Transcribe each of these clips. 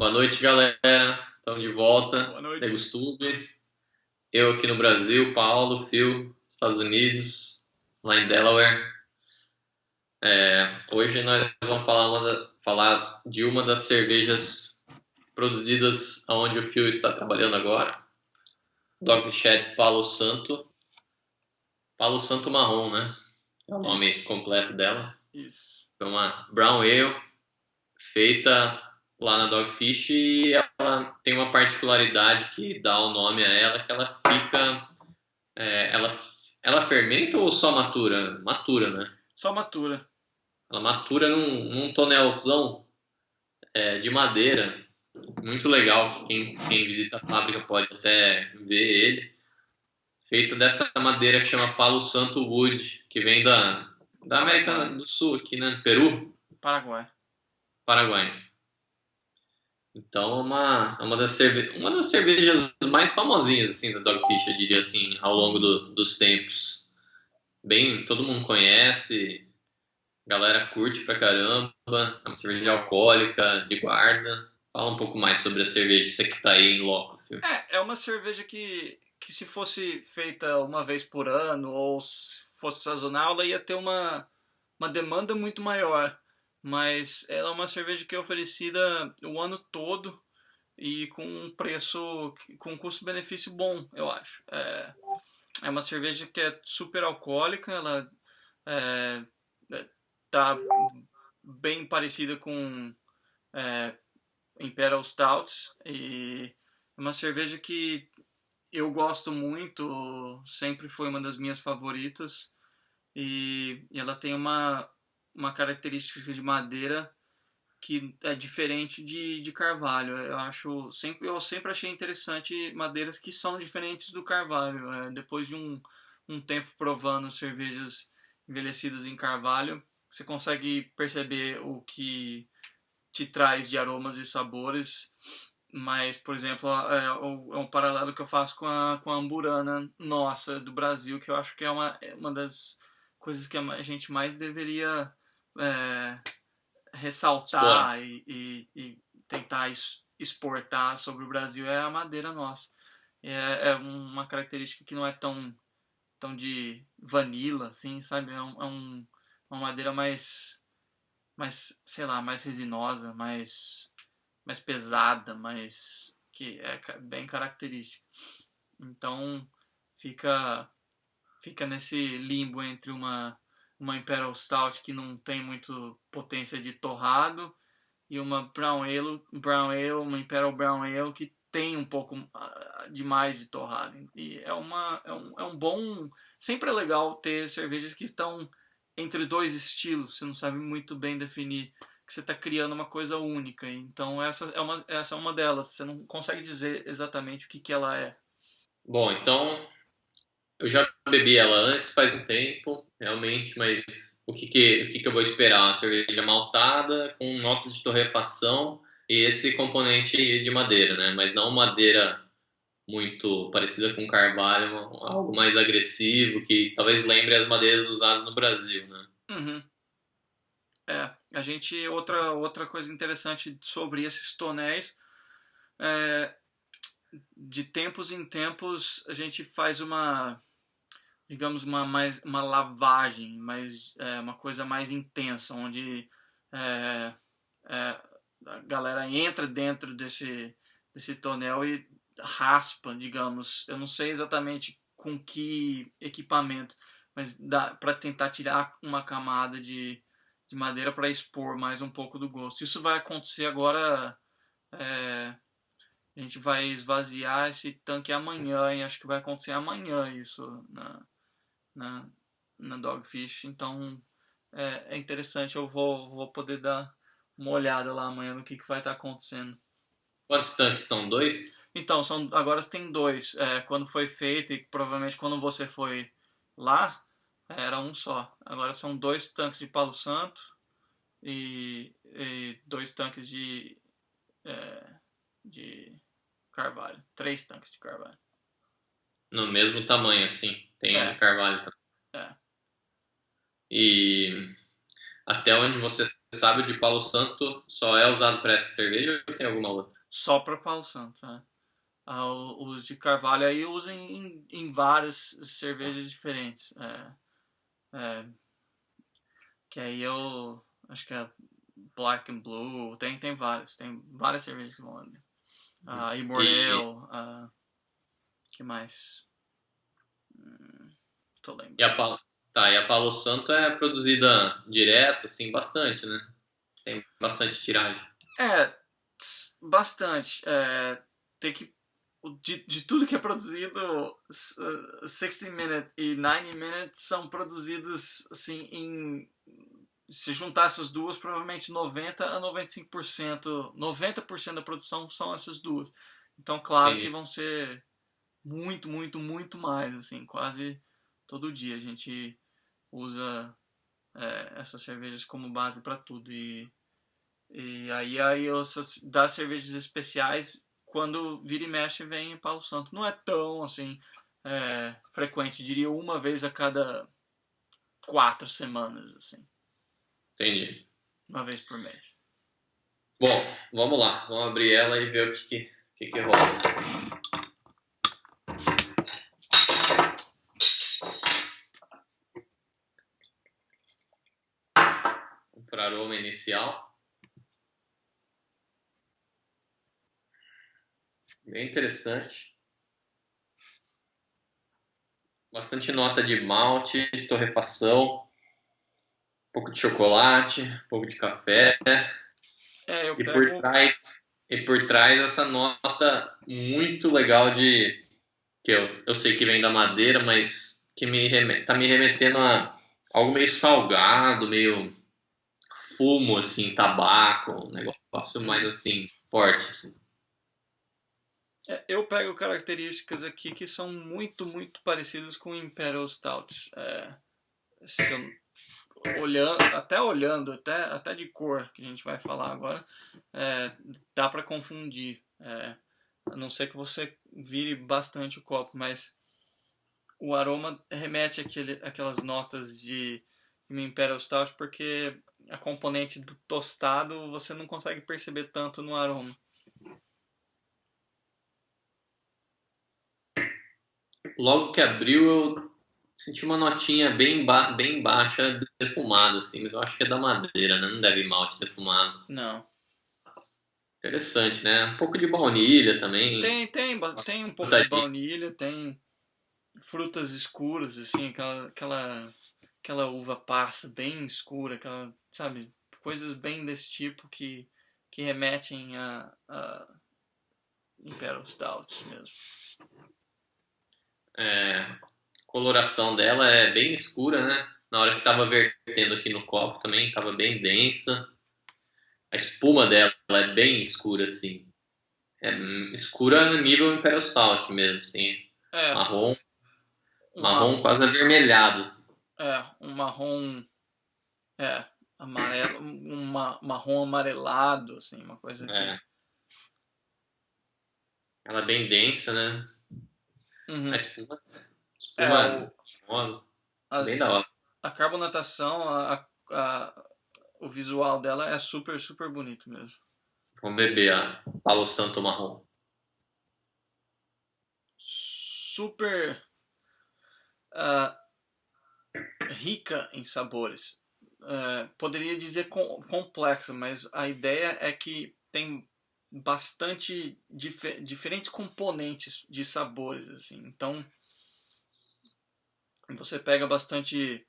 Boa noite, galera. Estamos de volta. Boa noite. Degustume. Eu aqui no Brasil, Paulo, Phil, Estados Unidos, lá em Delaware. Hoje nós vamos falar de uma das cervejas produzidas onde o Phil está trabalhando agora. Dog Shed Palo Santo. Palo Santo Marrom, né? É o nome Isso, completo dela. isso. É uma Brown Ale feita lá na Dogfish e ela tem uma particularidade que dá o nome a ela, que ela fica, é, ela, ela fermenta ou só matura? Matura, né? Só matura. Ela matura num tonelzão de madeira, muito legal, que quem visita a fábrica pode até ver ele, feito dessa madeira que chama Palo Santo Wood, que vem da América Paraguai. do Sul, aqui, né? Peru, Paraguai. Paraguai. Então, uma das cervejas mais famosinhas, assim, da Dogfish, eu diria assim, ao longo dos tempos. Bem, todo mundo conhece, a galera curte pra caramba, é uma cerveja alcoólica, de guarda. Fala um pouco mais sobre a cerveja, você que tá aí em loco, Fio. É uma cerveja que se fosse feita uma vez por ano ou se fosse sazonal, ela ia ter uma demanda muito maior. Mas ela é uma cerveja que é oferecida o ano todo e com um preço, com um custo-benefício bom, eu acho. É uma cerveja que é super alcoólica, ela é, tá bem parecida com é, Imperial Stouts e é uma cerveja que eu gosto muito, sempre foi uma das minhas favoritas e ela tem uma característica de madeira que é diferente de carvalho. Eu sempre achei interessante madeiras que são diferentes do carvalho. Depois de um tempo provando cervejas envelhecidas em carvalho, você consegue perceber o que te traz de aromas e sabores. Mas, por exemplo, é um paralelo que eu faço com a amburana nossa do Brasil, que eu acho que é uma das coisas que a gente mais deveria é, Explora. ressaltar e tentar exportar sobre o Brasil é a madeira nossa. É uma característica que não é tão de vanilla, assim, sabe? Uma madeira mais, sei lá, mais resinosa, mais pesada, mais que é bem característica. Então fica fica nesse limbo entre uma Imperial Stout que não tem muito potência de torrado e uma Brown Ale, uma Imperial Brown Ale que tem um pouco demais de torrado. E é um bom. Sempre é legal ter cervejas que estão entre dois estilos, você não sabe muito bem definir, que você está criando uma coisa única. Então essa é uma delas, você não consegue dizer exatamente o que ela é. Bom, então eu já bebi ela antes, faz um tempo, realmente, mas o que que eu vou esperar? Uma cerveja maltada, com notas de torrefação e esse componente de madeira, né? Mas não madeira muito parecida com carvalho, algo mais agressivo, que talvez lembre as madeiras usadas no Brasil, né? Uhum. A gente outra coisa interessante sobre esses tonéis é, de tempos em tempos a gente faz uma, digamos, uma lavagem, uma coisa mais intensa, onde é, é, a galera entra dentro desse tonel e raspa, digamos. Eu não sei exatamente com que equipamento, mas dá para tentar tirar uma camada de madeira para expor mais um pouco do gosto. Isso vai acontecer agora. é, a gente vai esvaziar esse tanque amanhã, e acho que vai acontecer amanhã isso na, na Dogfish. Então é interessante, vou poder dar uma olhada lá amanhã no que vai estar acontecendo. Quantos tanques são? Dois? Então, agora tem dois. Quando foi feito e provavelmente quando você foi lá, era um só. Agora são dois tanques de Palo Santo e dois tanques de Carvalho. Três tanques de Carvalho. No mesmo tamanho, assim. Tem um de É, carvalho também. é. E até onde você sabe, o de Palo Santo só é usado para essa cerveja ou tem alguma outra? só para Palo Santo. Né? Os de Carvalho aí usam em várias cervejas diferentes. É, que aí eu acho que é Black and Blue, tem várias cervejas que vão ali. E, Immortal, que mais? Tô e a lembrando. Palo, tá, e a Palo Santo é produzida direto, assim, bastante, né? Tem bastante tiragem. É, bastante. Tem que. De tudo que é produzido, 60 Minute e 90 Minute são produzidos assim em. Se juntar essas duas, provavelmente 90 a 95%, 90% da produção são essas duas. Então, claro que Entendi. vão ser muito, muito, muito mais, assim, quase todo dia a gente usa essas cervejas como base para tudo. E aí das cervejas especiais, quando vira e mexe, vem em Palo Santo. Não é tão assim frequente, diria uma vez a cada 4 semanas, assim, Entendi. uma vez por mês. Bom, vamos lá. Vamos abrir ela e ver o que rola. Vamos para aroma inicial. Bem interessante. Bastante nota de malte, torrefação, um pouco de chocolate, um pouco de café. Eu E por pego. trás, e por trás essa nota muito legal de que eu sei que vem da madeira, mas que tá me remetendo a algo meio salgado, meio fumo assim, tabaco, um negócio mais assim forte assim. Eu pego características aqui que são muito, muito parecidas com Imperial Stouts. Se olhando, até de cor, que a gente vai falar agora, dá para confundir. A não ser que você vire bastante o copo, mas o aroma remete aquelas notas de Imperial Stout, porque a componente do tostado você não consegue perceber tanto no aroma. Logo que abriu, eu senti uma notinha bem baixa, defumada, assim, mas eu acho que é da madeira, né? Não deve ir malte defumado. Não. Interessante, né? Um pouco de baunilha também. Tem um pouco de Frutadinha. baunilha, tem frutas escuras, assim, aquela uva passa bem escura, sabe, coisas bem desse tipo que remetem a Imperial Stouts mesmo. A coloração dela é bem escura, né? Na hora que tava vertendo aqui no copo também, tava bem densa. A espuma dela é bem escura, assim. É escura no nível Imperial Stout mesmo, assim. É, Marrom, um, mar, marrom quase avermelhado, assim. um marrom, amarelo, marrom amarelado, assim, uma coisa que... É, ela é bem densa, né? A Uhum. espuma rosa, bem da As, hora. a carbonatação, o visual dela é super, super bonito mesmo. Vamos beber a Palo Santo marrom. Super uh, rica em sabores. Poderia dizer complexa, mas a ideia é que tem bastante diferentes componentes de sabores, assim. Então você pega bastante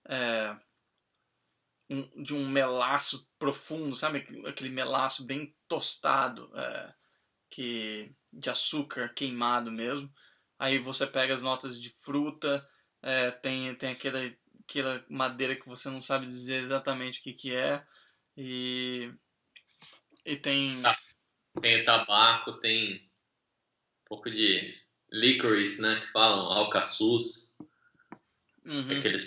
é, de um melaço profundo, sabe? Aquele melaço bem tostado, de açúcar queimado mesmo. Aí você pega as notas de fruta, tem aquela madeira que você não sabe dizer exatamente o que é. E, e tem. Tá. Tem tabaco, tem um pouco de licorice, né? Que falam, alcaçuz. Uhum, Aqueles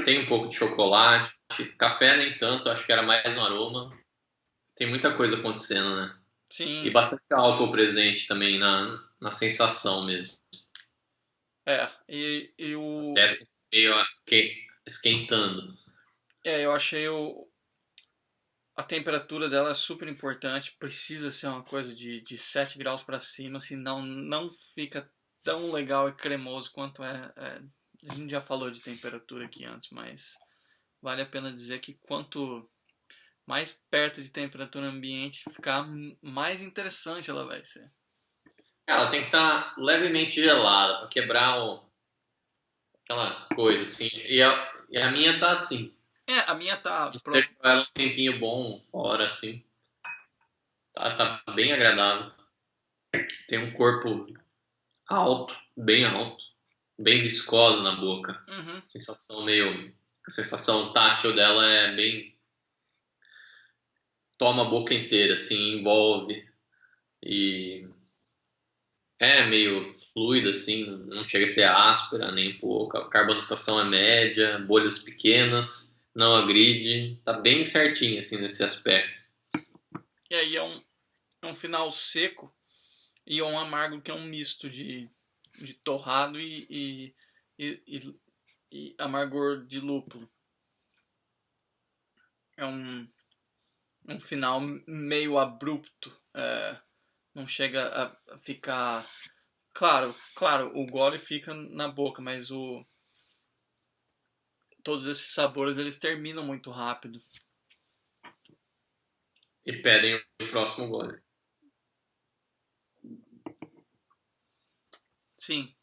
tem um pouco de chocolate. Café nem tanto, acho que era mais no aroma. Tem muita coisa acontecendo, né? E sim, bastante álcool presente também na sensação mesmo. e Desce meio esquentando. eu achei a temperatura dela é super importante, precisa ser uma coisa de 7 graus para cima, senão não fica tão legal e cremoso quanto é. A gente já falou de temperatura aqui antes, mas vale a pena dizer que quanto mais perto de temperatura ambiente ficar, mais interessante ela vai ser. Ela tem que estar levemente gelada para quebrar aquela coisa assim. E a minha tá assim. A minha tá Deixo ela um tempinho bom fora assim. Tá bem agradável. Tem um corpo alto, bem viscosa na boca. Uhum. A sensação tátil dela é bem. Toma a boca inteira, assim, envolve. E é meio fluida, assim, não chega a ser áspera nem um pouco. A carbonatação é média, bolhas pequenas, não agride. Tá bem certinho, assim, nesse aspecto. E aí é um final seco e um amargo que é um misto de torrado e amargor de lúpulo. É um final meio abrupto. Não chega a ficar... Claro, o gole fica na boca, mas todos esses sabores eles terminam muito rápido. E pedem o próximo gole. Sim.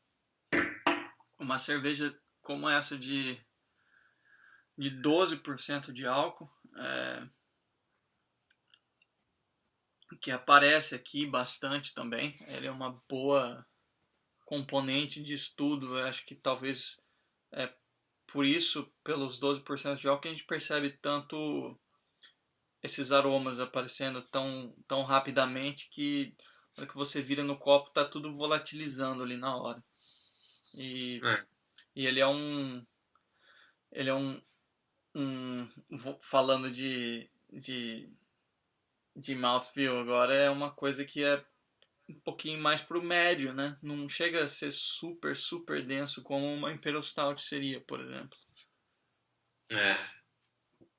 Uma cerveja como essa de 12% de álcool, que aparece aqui bastante também. Ele é uma boa componente de estudo. Eu acho que talvez por isso, pelos 12% de álcool, que a gente percebe tanto esses aromas aparecendo tão rapidamente que na hora que você vira no copo tá tudo volatilizando ali na hora. E ele é um falando de mouthfeel agora, é uma coisa que é um pouquinho mais pro médio, né? Não chega a ser super, super denso como uma Imperial Stout seria, por exemplo.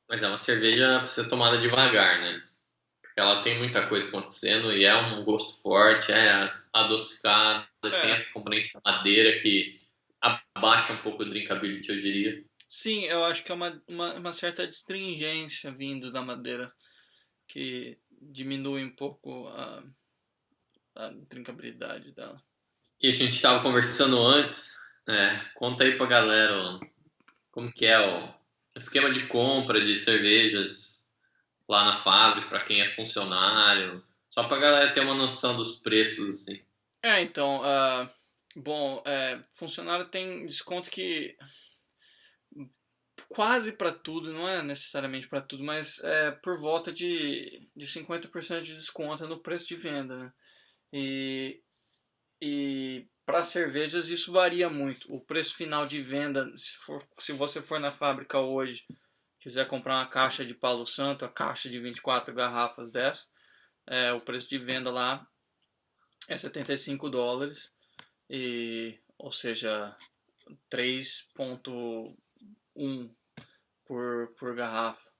Mas é uma cerveja pra ser tomada devagar, né? Porque ela tem muita coisa acontecendo e é um gosto forte, é adocicada, tem essa componente da madeira que abaixa um pouco o drinkability, eu diria. Sim, eu acho que é uma certa astringência vindo da madeira que diminui um pouco a drinkabilidade dela. E a gente estava conversando antes, conta aí pra galera como que é o esquema de compra de cervejas lá na fábrica, para quem é funcionário, só pra galera ter uma noção dos preços, assim. Então, funcionário tem desconto que quase para tudo, não é necessariamente para tudo, mas é por volta de 50% de desconto no preço de venda, né? E para cervejas isso varia muito. O preço final de venda, se você for na fábrica hoje, quiser comprar uma caixa de Palo Santo, a caixa de 24 garrafas dessa, o preço de venda lá é $75, ou seja, 3,1 por garrafa.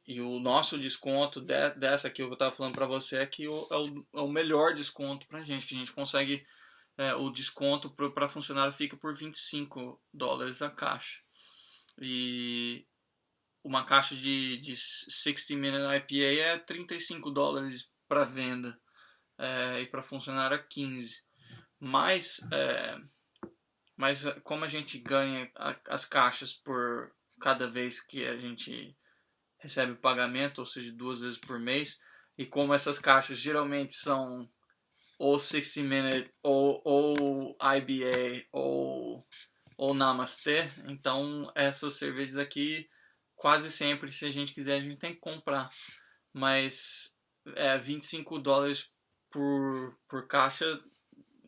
E o nosso desconto dessa aqui que eu estava falando para você é que é o melhor desconto para gente, que a gente consegue. O desconto para funcionário fica por $25 a caixa. E uma caixa de 60 Minute IPA é $35 para venda, e para funcionário é 15. Mas como a gente ganha as caixas por cada vez que a gente recebe o pagamento, ou seja, 2 vezes por mês, e como essas caixas geralmente são ou 60 Minute, ou IBA, ou Namaste, então essas cervejas aqui, quase sempre, se a gente quiser, a gente tem que comprar. Mas $25 por caixa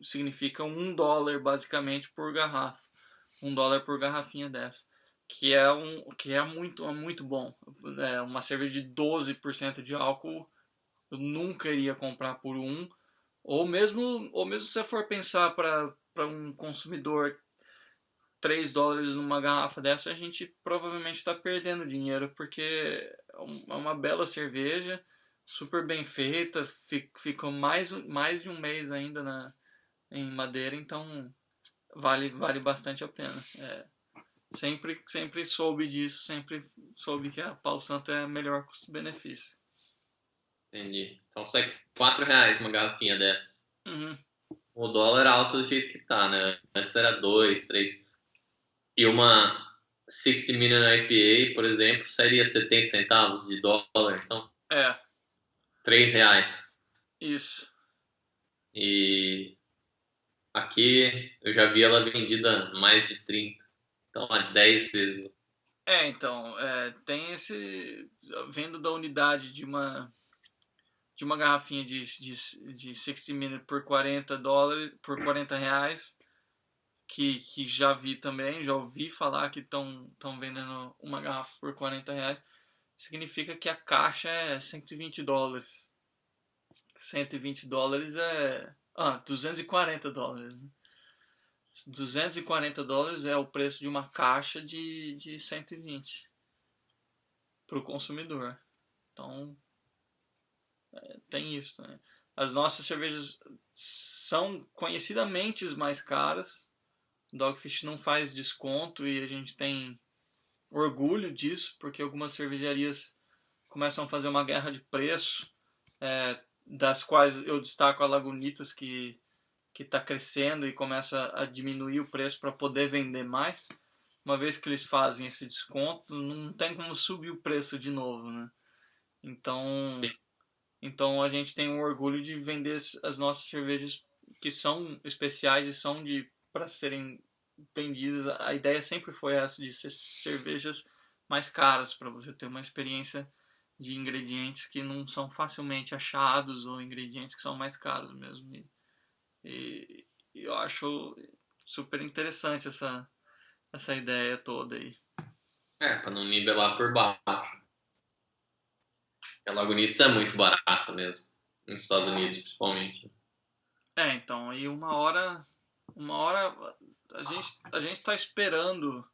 significa $1 basicamente por garrafa. $1 por garrafinha dessa. Que é muito bom. Uma cerveja de 12% de álcool eu nunca iria comprar por um. Ou mesmo se você for pensar para um consumidor $3 numa garrafa dessa, a gente provavelmente está perdendo dinheiro, porque é uma bela cerveja, super bem feita, ficou mais de um mês ainda em madeira, então vale bastante a pena. Sempre soube disso, sempre soube que a Paulo Santo é a melhor custo-benefício. Entendi. Então sai R$ 4 uma garrafinha dessa. Uhum. O dólar alto do jeito que tá, né? Antes era 2, 3. E uma 60 Minute IPA, por exemplo, sairia 70 centavos de dólar. Então, É, R$ 3. isso. E aqui eu já vi ela vendida mais de 30. Então, a 10 vezes. Então, tem venda da unidade de uma garrafinha de 60 ml por $40, por R$ 40, que já vi também, já ouvi falar que estão vendendo uma garrafa por R$ 40. Significa que a caixa é $120. $120 é... $240. $240 é o preço de uma caixa de 120 para o consumidor. Então, tem isso, né? As nossas cervejas são conhecidamente mais caras. Dogfish não faz desconto e a gente tem orgulho disso, porque algumas cervejarias começam a fazer uma guerra de preço, das quais eu destaco a Lagunitas, que está crescendo e começa a diminuir o preço para poder vender mais. Uma vez que eles fazem esse desconto, não tem como subir o preço de novo, né? Então a gente tem o orgulho de vender as nossas cervejas que são especiais e são para serem vendidas. A ideia sempre foi essa, de ser cervejas mais caras, para você ter uma experiência de ingredientes que não são facilmente achados, ou ingredientes que são mais caros mesmo. E eu acho super interessante essa ideia toda aí. Pra não nivelar por baixo. A Lagunitas é muito barata mesmo. Nos Estados Unidos, principalmente. Então, aí uma hora a gente tá esperando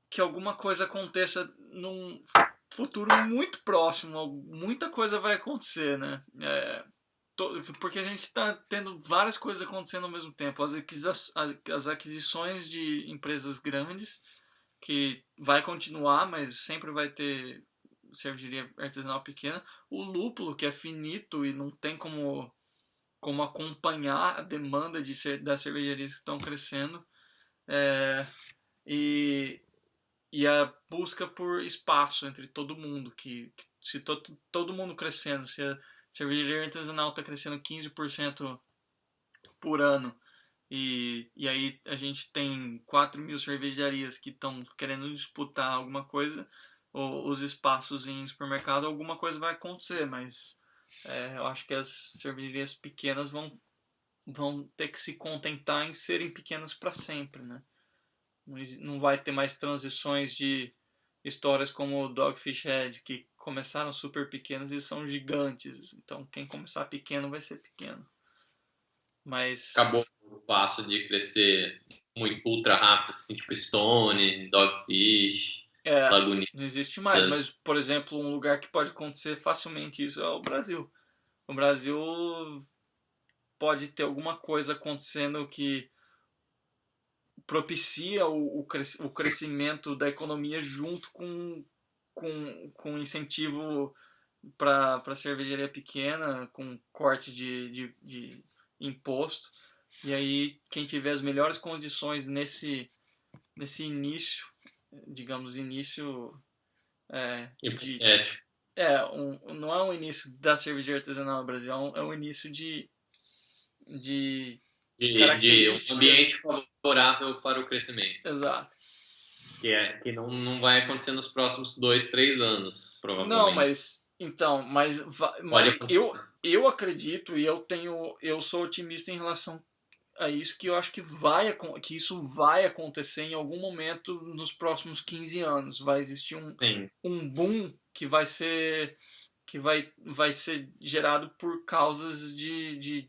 que alguma coisa aconteça num futuro muito próximo. Muita coisa vai acontecer, né? Porque a gente está tendo várias coisas acontecendo ao mesmo tempo. As aquisições de empresas grandes, que vai continuar, mas sempre vai ter cervejaria artesanal pequena. O lúpulo, que é finito e não tem como acompanhar a demanda das cervejarias que estão crescendo. E a busca por espaço entre todo mundo, que se todo mundo crescendo, se a cervejaria artesanal está crescendo 15% por ano, e aí a gente tem 4.000 cervejarias que estão querendo disputar alguma coisa, ou os espaços em supermercado, alguma coisa vai acontecer, mas eu acho que as cervejarias pequenas vão ter que se contentar em serem pequenas para sempre, né? Não vai ter mais transições de histórias como o Dogfish Head, que começaram super pequenos e são gigantes. Então, quem começar pequeno vai ser pequeno. Mas... Acabou o passo de crescer muito ultra rápido, assim, tipo Stone, Dogfish, Lagunitas. não existe mais. Mas, por exemplo, um lugar que pode acontecer facilmente isso é o Brasil. O Brasil pode ter alguma coisa acontecendo que propicia o crescimento da economia junto com incentivo para a cervejaria pequena, com corte de imposto. E aí, quem tiver as melhores condições nesse início, digamos, não é um início da cervejaria artesanal no Brasil, é um início de um ambiente favorável para o crescimento. Exato. Que não vai acontecer nos próximos 2, 3 anos, provavelmente. Não, mas eu acredito e eu sou otimista em relação a isso, que eu acho que isso vai acontecer em algum momento nos próximos 15 anos. Vai existir um boom que vai ser gerado por causas de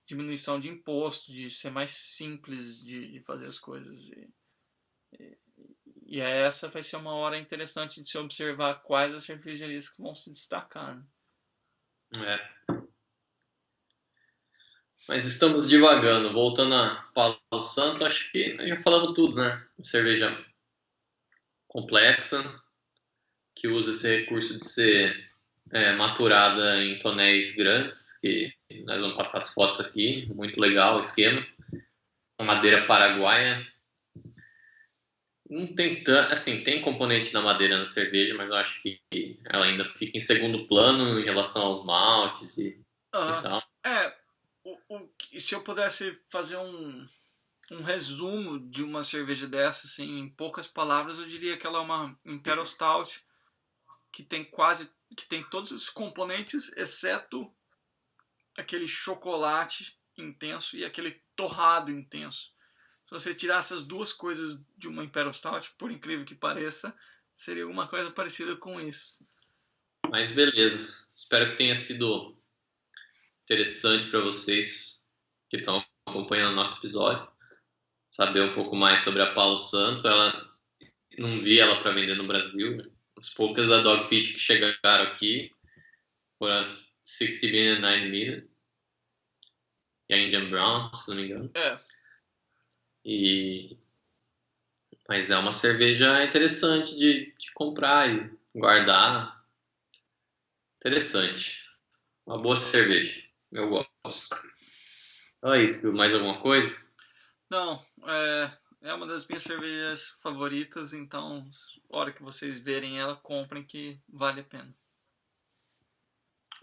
diminuição de imposto, de ser mais simples de fazer as coisas. E essa vai ser uma hora interessante de se observar quais as cervejarias que vão se destacar. Né? É. Mas estamos divagando. Voltando a Palo Santo, acho que já falamos tudo, né? Cerveja complexa, que usa esse recurso de ser maturada em tonéis grandes, que nós vamos passar as fotos aqui. Muito legal o esquema. Uma madeira paraguaia. Não tem tanto, assim, tem componente da madeira na cerveja, mas eu acho que ela ainda fica em segundo plano em relação aos maltes e tal. Se eu pudesse fazer um resumo de uma cerveja dessa, assim, em poucas palavras, eu diria que ela é uma Imperial Stout que tem todos os componentes, exceto aquele chocolate intenso e aquele torrado intenso. Se você tirasse as duas coisas de uma Imperial Stout, por incrível que pareça, seria alguma coisa parecida com isso. Mas beleza. Espero que tenha sido interessante para vocês que estão acompanhando o nosso episódio. Saber um pouco mais sobre a Palo Santo. Ela não vi ela para vender no Brasil. As poucas da Dogfish que chegaram aqui foram 60 Million 9 Million e a Indian Brown, se não me engano. Mas é uma cerveja interessante de comprar e guardar. Interessante. Uma boa cerveja. Eu gosto. Então é isso, viu? Mais alguma coisa? Não, é uma das minhas cervejas favoritas, então, a hora que vocês verem ela, comprem que vale a pena.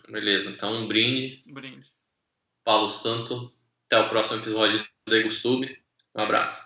Beleza, então um brinde. Brinde. Palo Santo. Até o próximo episódio do Degustube. Um abraço.